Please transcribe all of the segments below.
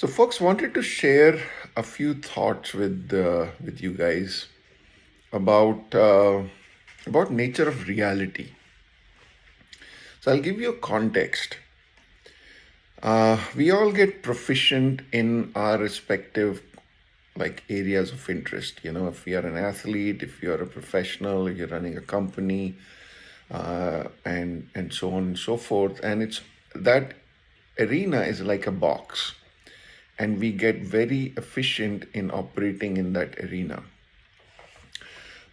So, folks, wanted to share a few thoughts with you guys about about nature of reality. So, I'll give you a context. We all get proficient in our respective areas of interest. If you're an athlete, if you're a professional, if you're running a company, and so on and so forth, and it's that arena is like a box, and we get very efficient in operating in that arena.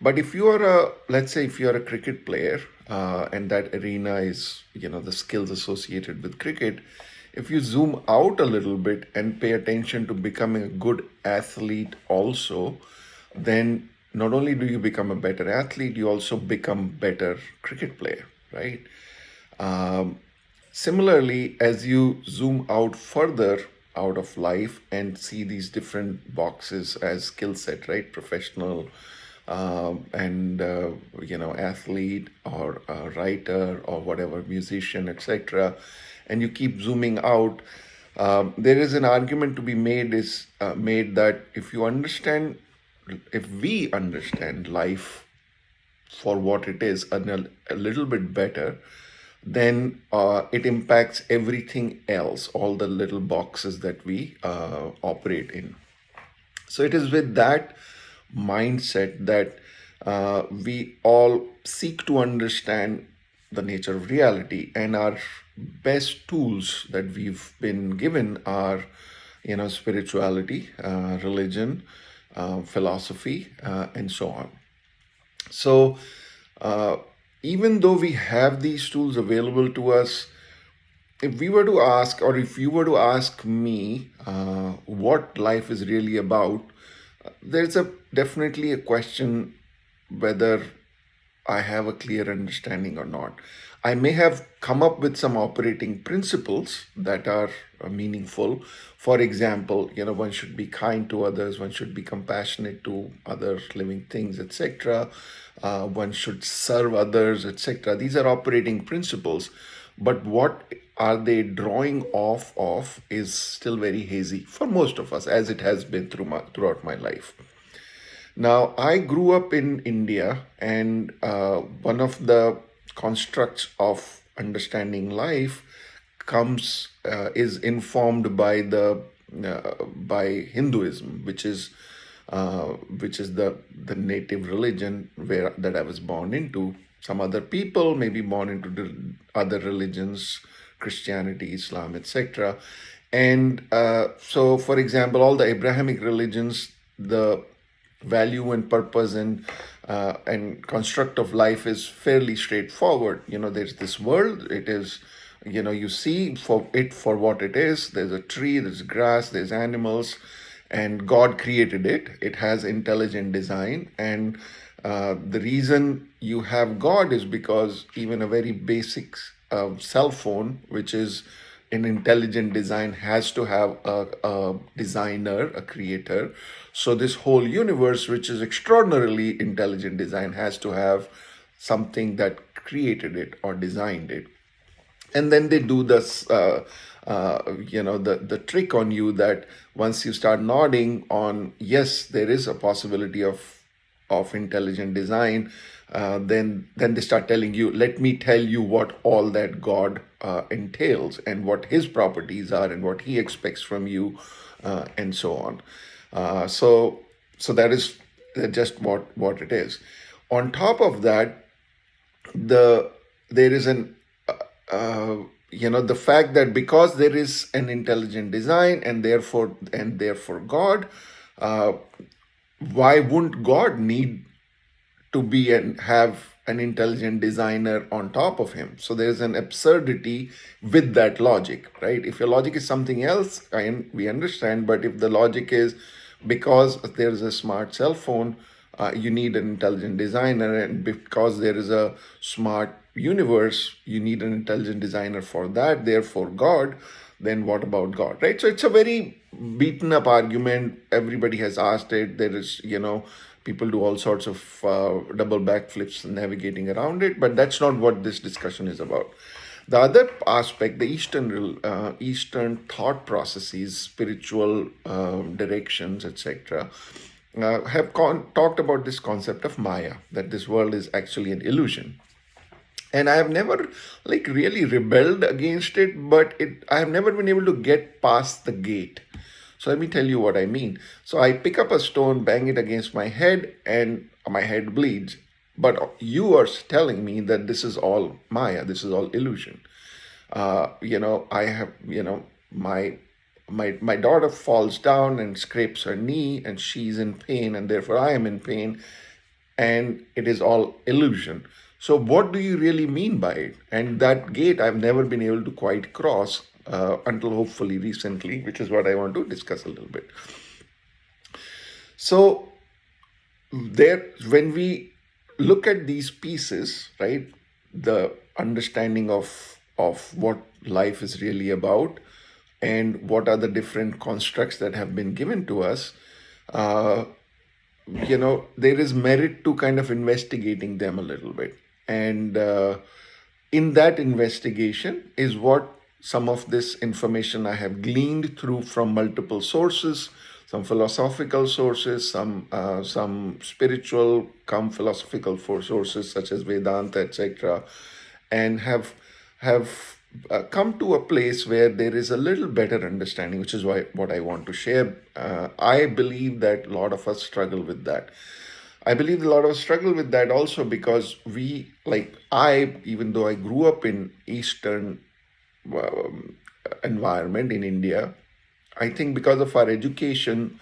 But if you are let's say, if you are a cricket player, and that arena is, the skills associated with cricket, if you zoom out a little bit and pay attention to becoming a good athlete also, then not only do you become a better athlete, you also become better cricket player, right? Um, Similarly, as you zoom out further out of life and see these different boxes as skill set, right? Professional, and athlete, or a writer, or whatever, musician, etc. And you keep zooming out. There is an argument to be made that if we understand life for what it is a little bit better, then it impacts everything else, all the little boxes that we operate in. So it is with that mindset that we all seek to understand the nature of reality, and our best tools that we've been given are, spirituality, religion, philosophy, and so on. So, uh, even though we have these tools available to us, if we were to ask, or if you were to ask me, what life is really about, there's a definitely a question whether I have a clear understanding or not. I may have come up with some operating principles that are meaningful. For example, one should be kind to others, one should be compassionate to other living things, etc. One should serve others, etc. These are operating principles, but what are they drawing off of is still very hazy for most of us, as it has been throughout my life. Now, I grew up in India, and one of the constructs of understanding life comes is informed by the by Hinduism, which is the native religion where that I was born into. Some other people may be born into the other religions, Christianity, Islam, etc. And so, for example, all the Abrahamic religions, the value and purpose and construct of life is fairly straightforward. There's this world. It is, you see for what it is. There's a tree, there's grass, there's animals, and God created it. It has intelligent design, and the reason you have God is because even a very basic cell phone, which is an intelligent design, has to have a designer, a creator. So this whole universe, which is extraordinarily intelligent design, has to have something that created it or designed it. And then they do this the trick on you, that once you start nodding on yes, there is a possibility of intelligent design, then they start telling you, let me tell you what all that God entails, and what his properties are, and what he expects from you, and so on. So that is just what it is. On top of that, there is an the fact that because there is an intelligent design, and therefore God, uh, why wouldn't God need to be and have an intelligent designer on top of him? So there's an absurdity with that logic, right? If your logic is something else, we understand. But if the logic is because there's a smart cell phone, you need an intelligent designer, and because there is a smart universe, you need an intelligent designer for that, therefore God, then what about God, right? So it's a very beaten up argument. Everybody has asked it. There is, people do all sorts of double backflips navigating around it, but that's not what this discussion is about. The other aspect, the Eastern thought processes, spiritual directions, etc., have talked about this concept of Maya, that this world is actually an illusion. And I have never like really rebelled against it, but I have never been able to get past the gate. So let me tell you what I mean. So I pick up a stone, bang it against my head, and my head bleeds. But you are telling me that this is all Maya, this is all illusion. I have, my daughter falls down and scrapes her knee, and she's in pain, and therefore I am in pain, and it is all illusion. So what do you really mean by it? And that gate I've never been able to quite cross until hopefully recently, which is what I want to discuss a little bit. So when we look at these pieces, right, the understanding of what life is really about and what are the different constructs that have been given to us, there is merit to kind of investigating them a little bit. And in that investigation is what some of this information I have gleaned through from multiple sources, some philosophical sources, some spiritual, philosophical sources such as Vedanta, etc., and have come to a place where there is a little better understanding, which is what I want to share. I believe that a lot of us struggle with that. I believe a lot of us struggle with that also because even though I grew up in Eastern environment in India, I think because of our education,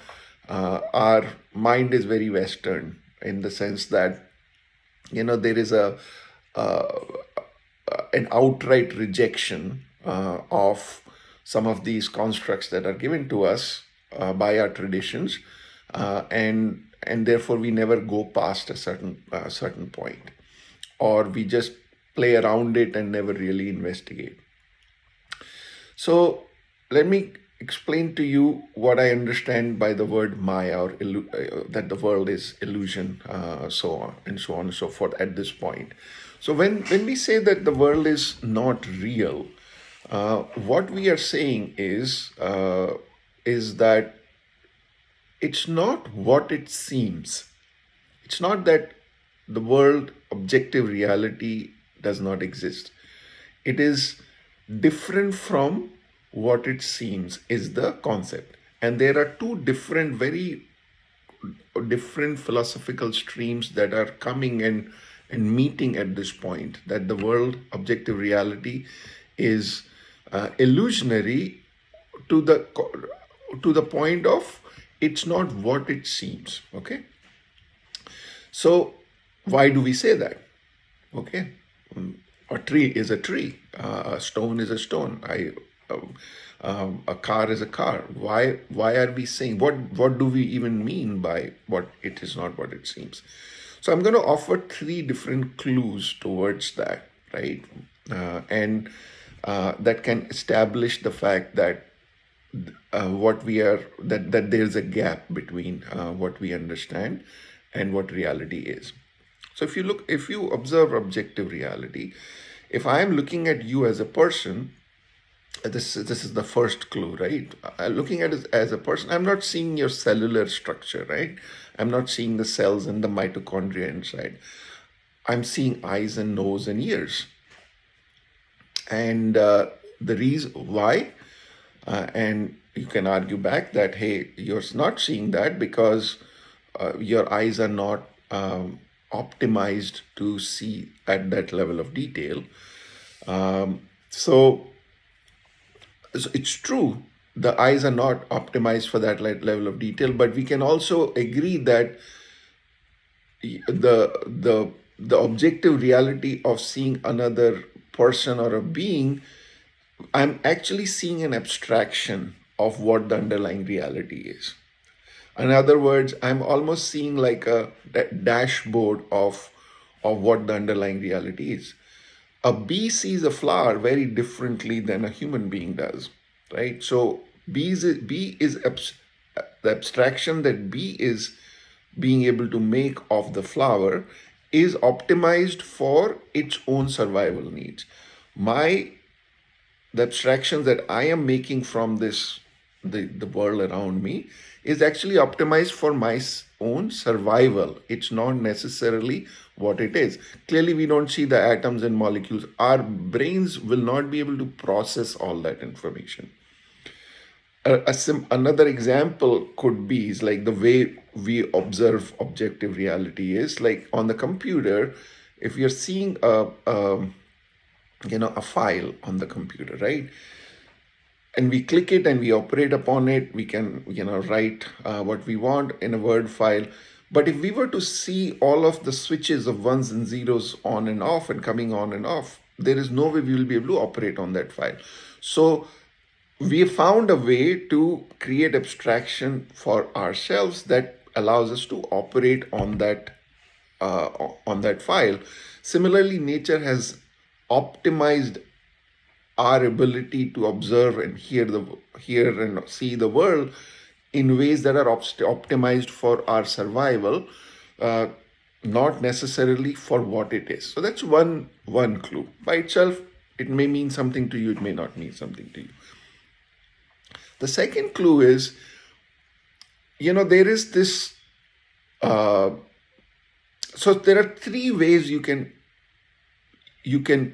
our mind is very Western in the sense that, there is an outright rejection of some of these constructs that are given to us by our traditions, and therefore we never go past a certain point, or we just play around it and never really investigate. So let me explain to you what I understand by the word Maya, or that the world is illusion, so on and so on and so forth at this point. So when we say that the world is not real, what we are saying is that it's not what it seems. It's not that the world, objective reality, does not exist. It is different from what it seems is the concept. And there are two very different philosophical streams that are coming and meeting at this point, that the world, objective reality, is illusionary to the point of it's not what it seems. Okay. So why do we say that? Okay. A tree is a tree. A stone is a stone. A car is a car. Why are we saying what do we even mean by what it is not what it seems? So I'm going to offer three different clues towards that, right? And that can establish the fact that that there's a gap between what we understand and what reality is. So if you observe objective reality, if I am looking at you as a person, this is the first clue, right? Looking at it as a person, I'm not seeing your cellular structure, right? I'm not seeing the cells and the mitochondria inside. I'm seeing eyes and nose and ears. And the reason why, and you can argue back that, hey, you're not seeing that because your eyes are not optimized to see at that level of detail. So it's true, the eyes are not optimized for that level of detail, but we can also agree that the objective reality of seeing another person or a being, I'm actually seeing an abstraction of what the underlying reality is. In other words, I'm almost seeing like a dashboard of what the underlying reality is. A bee sees a flower very differently than a human being does, right? So the abstraction that bee is being able to make of the flower is optimized for its own survival needs. My the abstractions that I am making from the world around me is actually optimized for my own survival. It's not necessarily what it is. Clearly, we don't see the atoms and molecules. Our brains will not be able to process all that information. Another example could be is like the way we observe objective reality is like on the computer. If you're seeing a file on the computer, right? And we click it and we operate upon it, we can write what we want in a Word file. But if we were to see all of the switches of ones and zeros on and off and coming on and off, there is no way we will be able to operate on that file. So we found a way to create abstraction for ourselves that allows us to operate on that file. Similarly, nature has optimized our ability to observe and hear and see the world in ways that are optimized for our survival, not necessarily for what it is. So that's one clue. By itself, it may mean something to you, it may not mean something to you. The second clue is, there is this. So there are three ways you can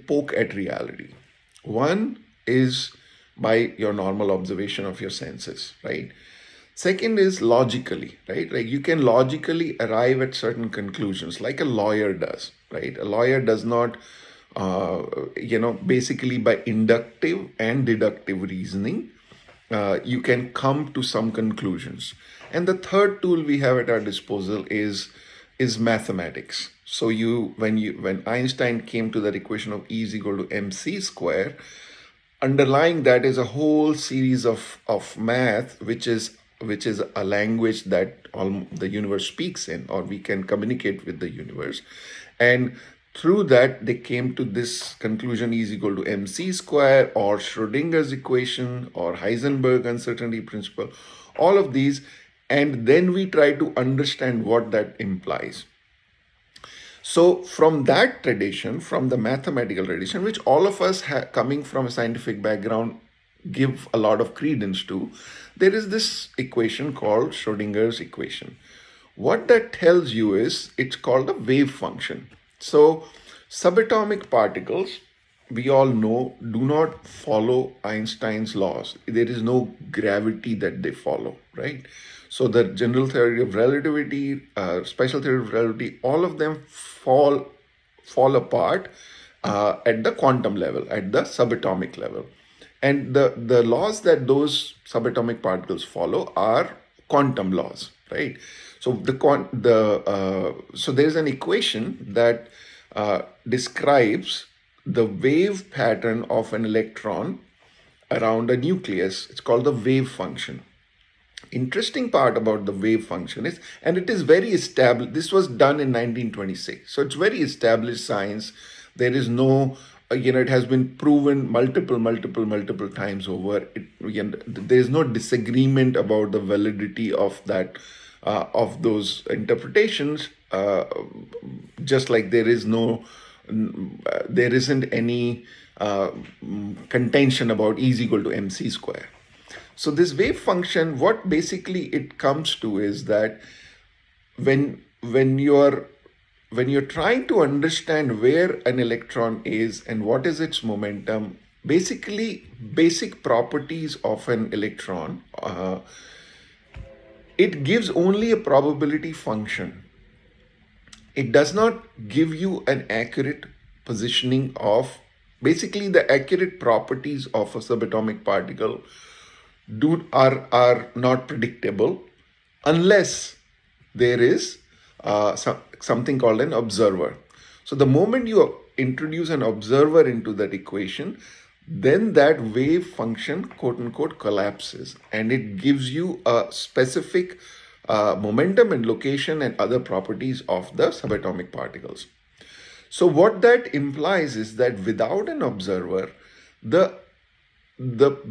poke at reality. One is by your normal observation of your senses, right? Second is logically, right? Like you can logically arrive at certain conclusions, like a lawyer does, right? A lawyer does not, basically by inductive and deductive reasoning, you can come to some conclusions. And the third tool we have at our disposal is mathematics. So when Einstein came to that equation of E is equal to mc square, underlying that is a whole series of math, which is a language that all the universe speaks in, or we can communicate with the universe. And through that, they came to this conclusion: E is equal to mc square, or Schrodinger's equation, or Heisenberg uncertainty principle, all of these. And then we try to understand what that implies. So from that tradition, from the mathematical tradition, which all of us coming from a scientific background give a lot of credence to, there is this equation called Schrodinger's equation. What that tells you is it's called a wave function. So subatomic particles, we all know, do not follow Einstein's laws. There is no gravity that they follow, right? So the general theory of relativity, special theory of relativity, all of them fall apart at the quantum level, at the subatomic level. And the laws that those subatomic particles follow are quantum laws, right? So so there's an equation that describes the wave pattern of an electron around a nucleus. It's called the wave function. Interesting part about the wave function is, and it is very established, this was done in 1926, so it's very established science. There is no, it has been proven multiple times over. There is no disagreement about the validity of that, of those interpretations, just like there isn't any contention about E is equal to mc square. So this wave function, what basically it comes to is that when you're trying to understand where an electron is and what is its momentum, basically basic properties of an electron, it gives only a probability function. It does not give you an accurate positioning of, basically the accurate properties of a subatomic particle are not predictable unless there is something called an observer. So the moment you introduce an observer into that equation, then that wave function, quote unquote, collapses, and it gives you a specific momentum and location and other properties of the subatomic particles. So what that implies is that without an observer, the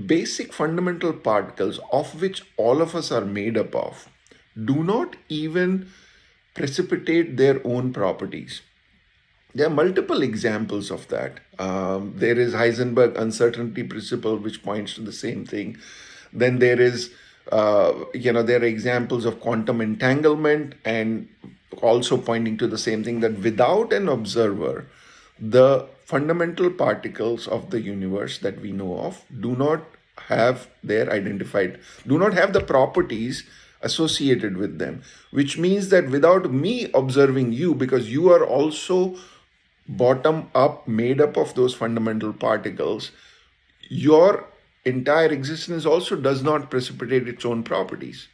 basic fundamental particles of which all of us are made up of do not even precipitate their own properties. There are multiple examples of that. There is Heisenberg uncertainty principle, which points to the same thing. Then there is, there are examples of quantum entanglement, and also pointing to the same thing, that without an observer, the fundamental particles of the universe that we know of do not have their identified, do not have the properties associated with them, which means that without me observing you, because you are also bottom up, made up of those fundamental particles, your entire existence also does not precipitate its own properties.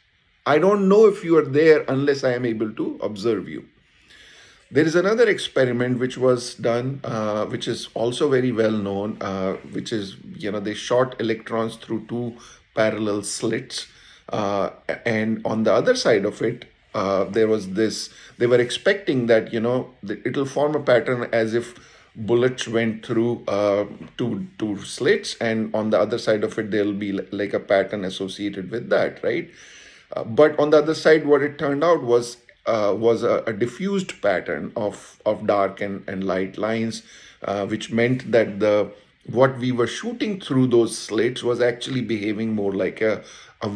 I don't know if you are there unless I am able to observe you. There is another experiment which was done, which is also very well known, which is, they shot electrons through two parallel slits. And on the other side of it, there was this, they were expecting that, it'll form a pattern as if bullets went through two slits, and on the other side of it, there'll be like a pattern associated with that, right? But on the other side, what it turned out was a diffused pattern of dark and light lines, which meant that the what we were shooting through those slits was actually behaving more like a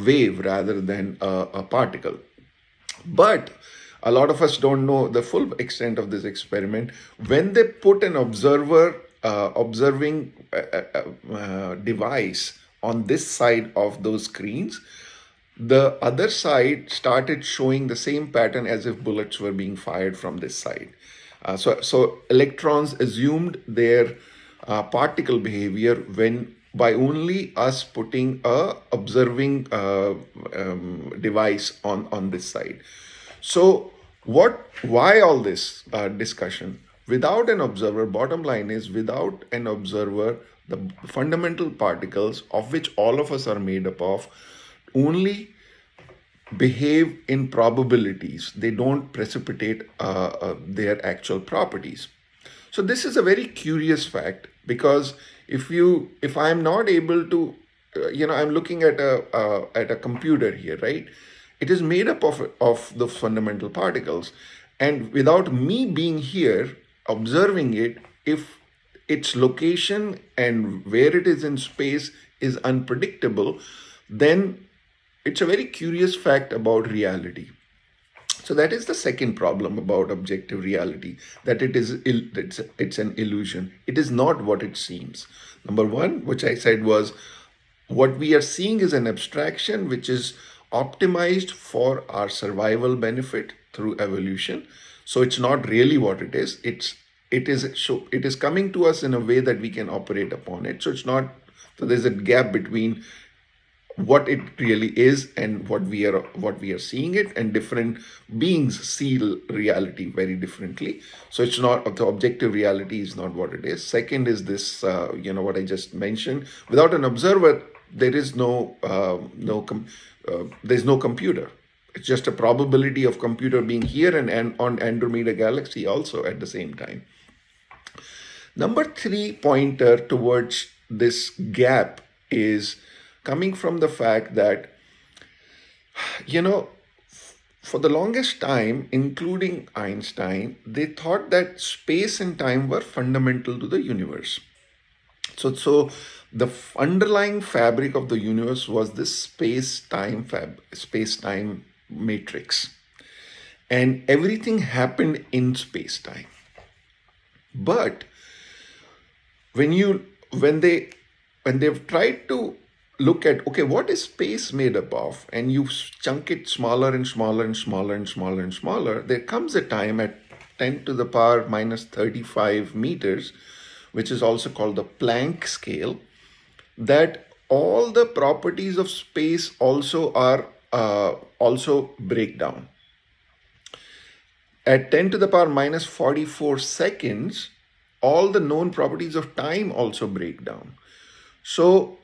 wave rather than a particle. But a lot of us don't know the full extent of this experiment. When they put an observing device on this side of those screens, the other side started showing the same pattern as if bullets were being fired from this side. So electrons assumed their particle behavior when by only us putting a observing device on this side. So why all this discussion? Without an observer, bottom line is, without an observer, the fundamental particles, of which all of us are made up of, only behave in probabilities. They don't precipitate their actual properties. So this is a very curious fact, because if I'm not able to, I'm looking at a computer here, right? It is made up of the fundamental particles, and without me being here observing it, if its location and where it is in space is unpredictable, then it's a very curious fact about reality. So that is the second problem about objective reality, that it's an illusion. It is not what it seems. Number one, which I said, was what we are seeing is an abstraction which is optimized for our survival benefit through evolution. So it's not really what it is. It is coming to us in a way that we can operate upon it. So it's not. So there's a gap between what it really is and what we are seeing it, and different beings see reality very differently. So it's not, the objective reality is not what it is. Second is this, what I just mentioned. Without an observer, there is there's no computer. It's just a probability of computer being here and on Andromeda galaxy also at the same time. Number three pointer towards this gap is coming from the fact that, for the longest time, including Einstein, they thought that space and time were fundamental to the universe. So the underlying fabric of the universe was this space-time matrix, and everything happened in space-time. But when they've tried to look at, okay, what is space made up of, and you chunk it smaller and smaller and smaller and smaller and smaller, there comes a time at 10 to the power minus 35 meters, which is also called the Planck scale, that all the properties of space also break down. At 10 to the power minus 44 seconds, all the known properties of time also break down. So,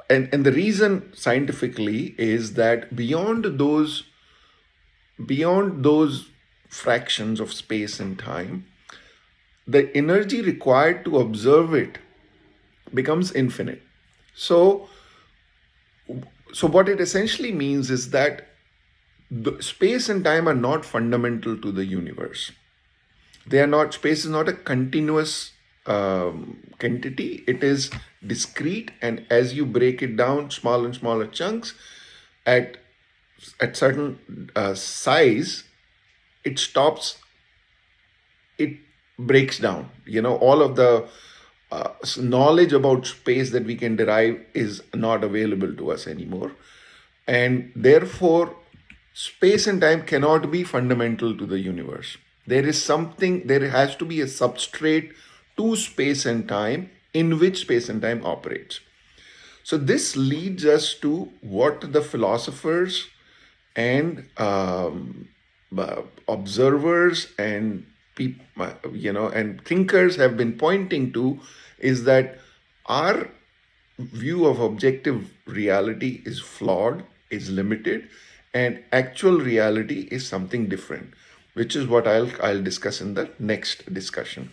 and the reason scientifically is that beyond those fractions of space and time, the energy required to observe it becomes infinite. So what it essentially means is that the space and time are not fundamental to the universe. They are not, space is not a continuous entity. It is discrete, and as you break it down smaller and smaller chunks at certain size, it stops, it breaks down. All of the knowledge about space that we can derive is not available to us anymore, and therefore space and time cannot be fundamental to the universe. There has to be a substrate to space and time in which space and time operates. So this leads us to what the philosophers and observers and and thinkers have been pointing to, is that our view of objective reality is flawed, is limited, and actual reality is something different, which is what I'll discuss in the next discussion.